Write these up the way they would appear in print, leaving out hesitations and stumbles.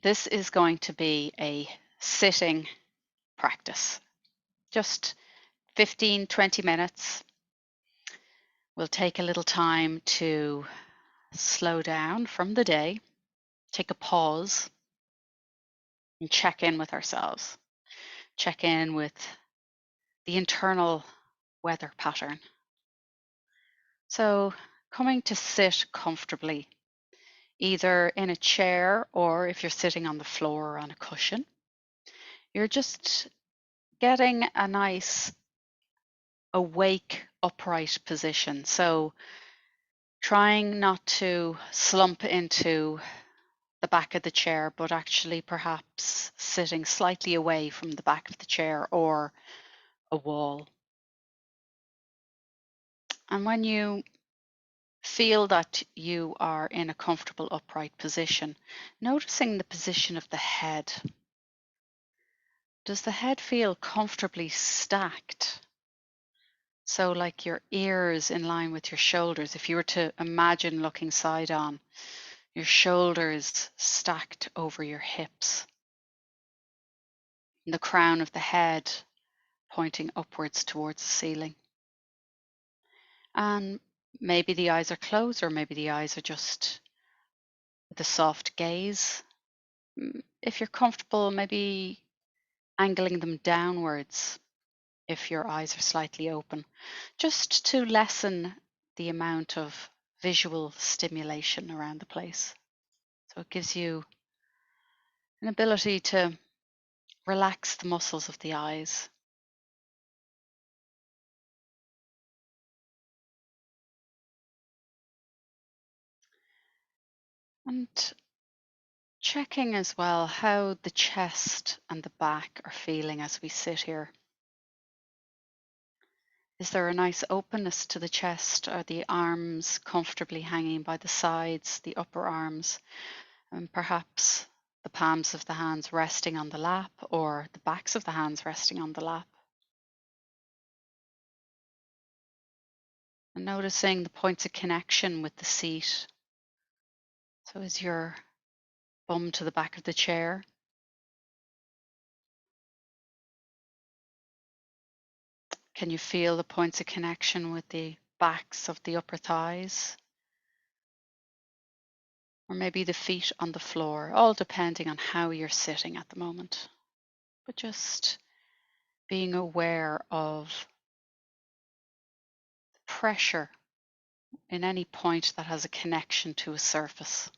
This is going to be a sitting practice, just 15-20 minutes. We'll take a little time to slow down from the day, take a pause, and check in with ourselves. Check in with the internal weather pattern. So, coming to sit comfortably, either in a chair or if you're sitting on the floor or on a cushion, you're just getting a nice awake, upright position. So, trying not to slump into the back of the chair, but actually perhaps sitting slightly away from the back of the chair or a wall. And when you feel that you are in a comfortable upright position, noticing the position of the head. Does the head feel comfortably stacked? So like your ears in line with your shoulders. If you were to imagine looking side on, your shoulders stacked over your hips. And the crown of the head pointing upwards towards the ceiling. And maybe the eyes are closed, or maybe the eyes are just with a soft gaze. If you're comfortable, maybe angling them downwards if your eyes are slightly open, just to lessen the amount of visual stimulation around the place. So it gives you an ability to relax the muscles of the eyes. And checking as well how the chest and the back are feeling as we sit here. Is there a nice openness to the chest? Are the arms comfortably hanging by the sides, the upper arms, and perhaps the palms of the hands resting on the lap or the backs of the hands resting on the lap? And noticing the points of connection with the seat. So is your bum to the back of the chair? Can you feel the points of connection with the backs of the upper thighs? Or maybe the feet on the floor, all depending on how you're sitting at the moment. But just being aware of pressure in any point that has a connection to a surface.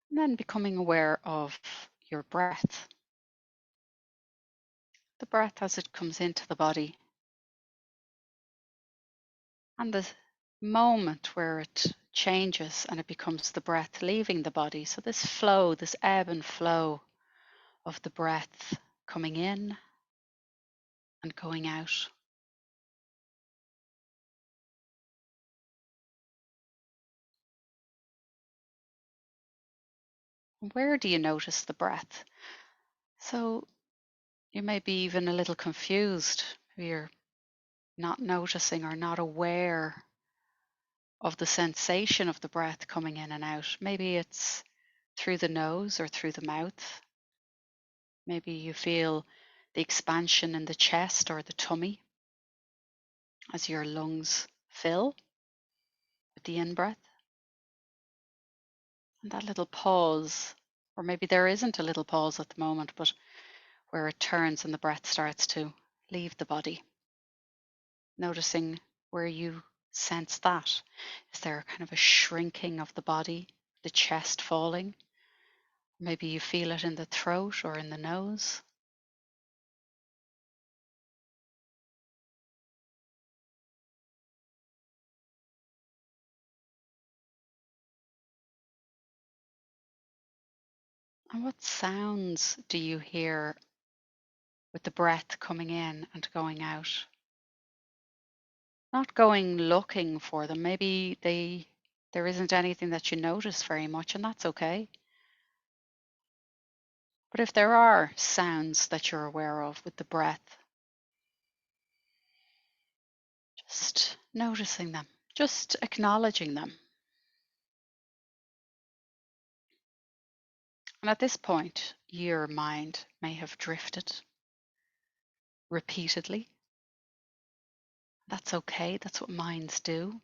And then becoming aware of your breath. The breath as it comes into the body. And the moment where it changes and it becomes the breath leaving the body. So this flow, this ebb and flow of the breath coming in and going out. Where do you notice the breath? So you may be even a little confused. You're not noticing or not aware of the sensation of the breath coming in and out. Maybe it's through the nose or through the mouth. Maybe you feel the expansion in the chest or the tummy as your lungs fill with the in-breath. And that little pause, or maybe there isn't a little pause at the moment, but where it turns and the breath starts to leave the body. Noticing where you sense that. Is there kind of a shrinking of the body, the chest falling? Maybe you feel it in the throat or in the nose. And what sounds do you hear with the breath coming in and going out? Not going looking for them. Maybe there isn't anything that you notice very much, and that's okay. But if there are sounds that you're aware of with the breath, just noticing them, just acknowledging them. And at this point, your mind may have drifted repeatedly. That's okay, that's what minds do.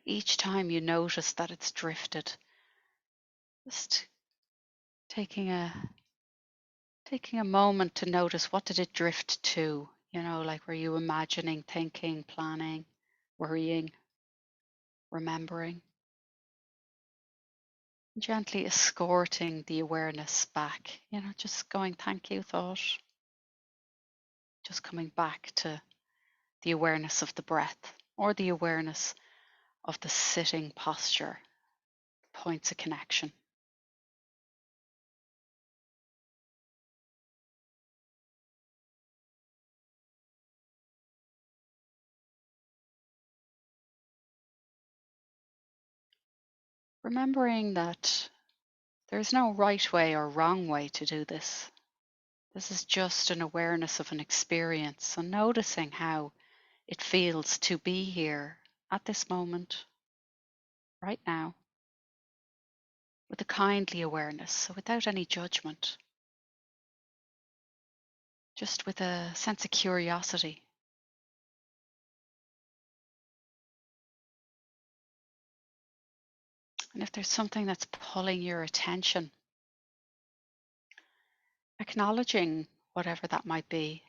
Each time you notice that it's drifted, just taking a moment to notice, what did it drift to? Like, were you imagining, thinking, planning, worrying, remembering? Gently escorting the awareness back, just going, thank you, thought. Just coming back to the awareness of the breath, or the awareness of the sitting posture, points of connection. Remembering that there's no right way or wrong way to do this. This is just an awareness of an experience, so noticing how it feels to be here at this moment, right now, with a kindly awareness, so without any judgment, just with a sense of curiosity. And if there's something that's pulling your attention, acknowledging whatever that might be,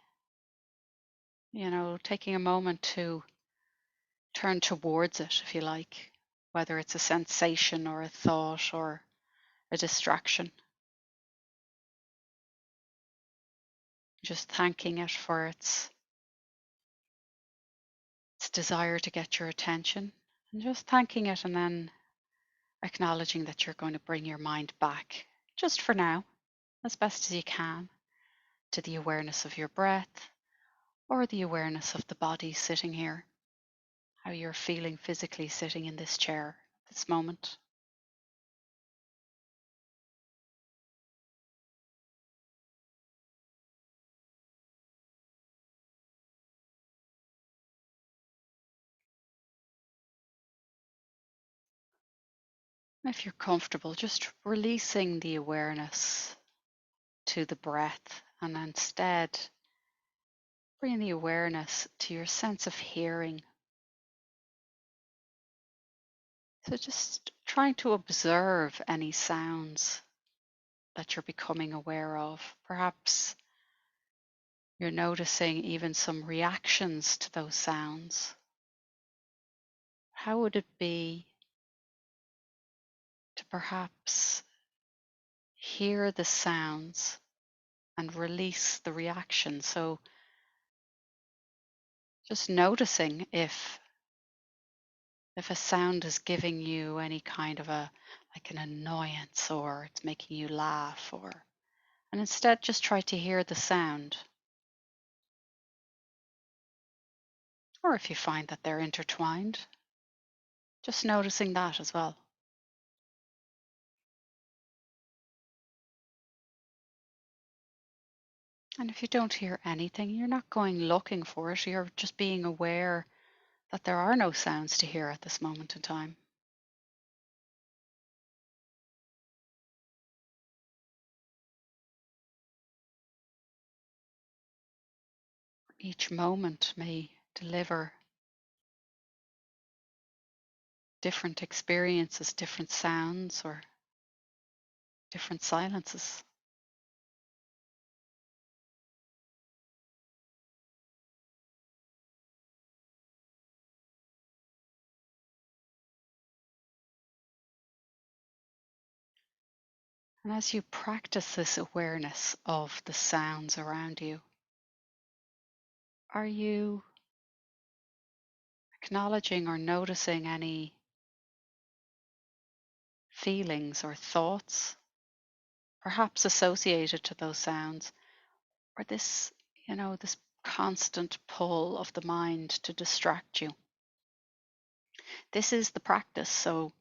taking a moment to turn towards it, if you like, whether it's a sensation or a thought or a distraction. Just thanking it for its desire to get your attention, and just thanking it, and then acknowledging that you're going to bring your mind back, just for now, as best as you can, to the awareness of your breath, or the awareness of the body sitting here, how you're feeling physically sitting in this chair at this moment. If you're comfortable, just releasing the awareness to the breath, and instead bringing the awareness to your sense of hearing. So just trying to observe any sounds that you're becoming aware of. Perhaps you're noticing even some reactions to those sounds. How would it be to perhaps hear the sounds and release the reaction? So just noticing if a sound is giving you any kind of like an annoyance, or it's making you laugh, and instead just try to hear the sound. Or if you find that they're intertwined, just noticing that as well. And if you don't hear anything, you're not going looking for it. You're just being aware that there are no sounds to hear at this moment in time. Each moment may deliver different experiences, different sounds, or different silences. And as you practice this awareness of the sounds around you, are you acknowledging or noticing any feelings or thoughts, perhaps associated to those sounds, or this constant pull of the mind to distract you? This is the practice, so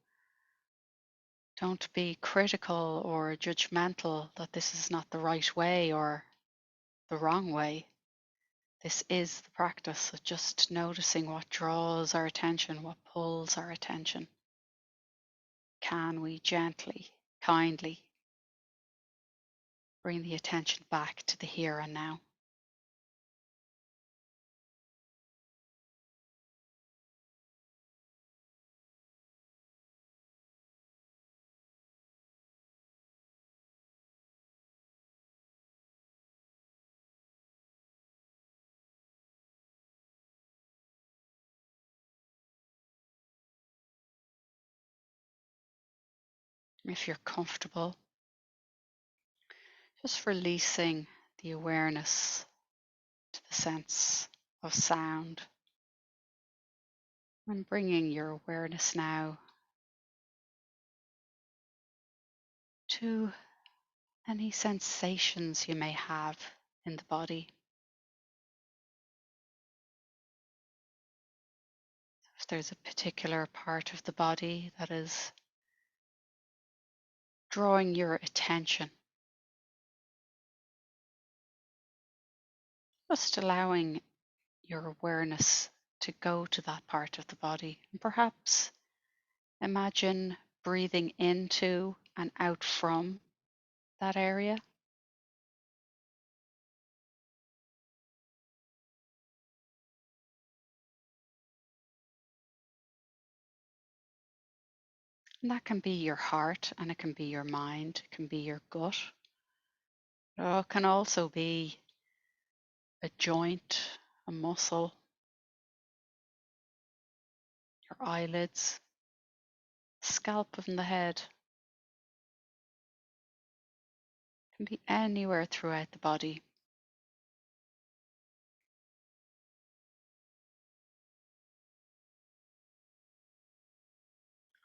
don't be critical or judgmental that this is not the right way or the wrong way. This is the practice of just noticing what draws our attention, what pulls our attention. Can we gently, kindly bring the attention back to the here and now? If you're comfortable, just releasing the awareness to the sense of sound and bringing your awareness now to any sensations you may have in the body. If there's a particular part of the body that is drawing your attention, just allowing your awareness to go to that part of the body. And perhaps imagine breathing into and out from that area. And that can be your heart, and it can be your mind, it can be your gut. Or it can also be a joint, a muscle, your eyelids, scalp of the head. It can be anywhere throughout the body.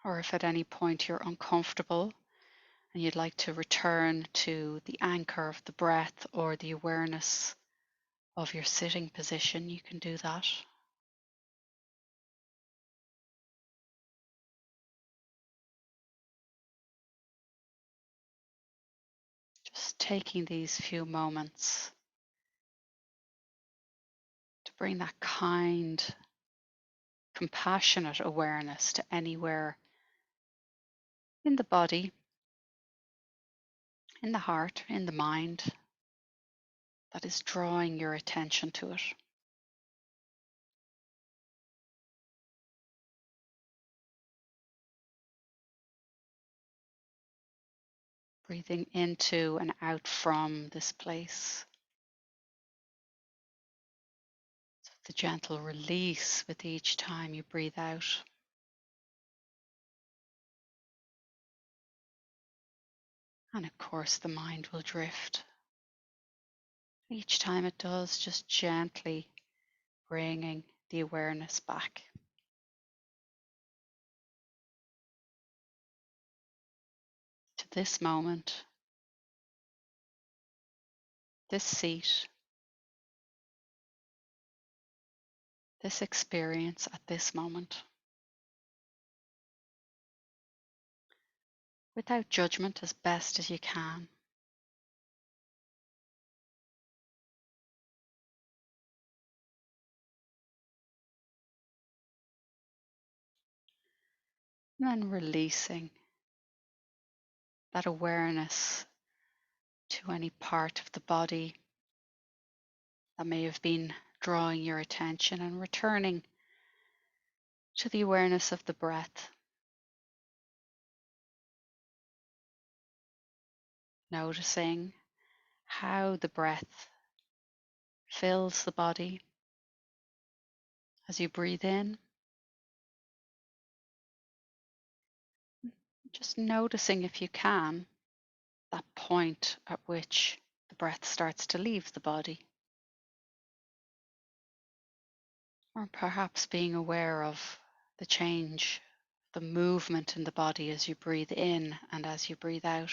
Or if at any point you're uncomfortable and you'd like to return to the anchor of the breath or the awareness of your sitting position, you can do that. Just taking these few moments to bring that kind, compassionate awareness to anywhere in the body, in the heart, in the mind that is drawing your attention to it. Breathing into and out from this place. So the gentle release with each time you breathe out. And of course, the mind will drift. Each time it does, just gently bringing the awareness back to this moment, this seat, this experience at this moment, without judgment, as best as you can. And then releasing that awareness to any part of the body that may have been drawing your attention and returning to the awareness of the breath. Noticing how the breath fills the body as you breathe in. Just noticing, if you can, that point at which the breath starts to leave the body. Or perhaps being aware of the change, the movement in the body as you breathe in and as you breathe out.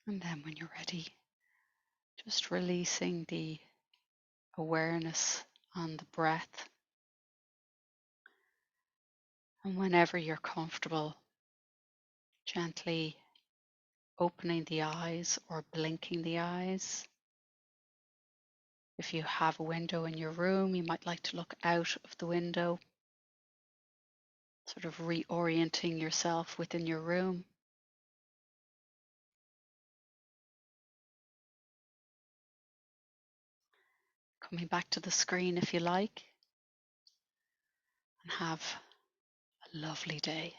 And then when you're ready, just releasing the awareness on the breath. And whenever you're comfortable, gently opening the eyes or blinking the eyes. If you have a window in your room, you might like to look out of the window, sort of reorienting yourself within your room. Coming back to the screen if you like, and have a lovely day.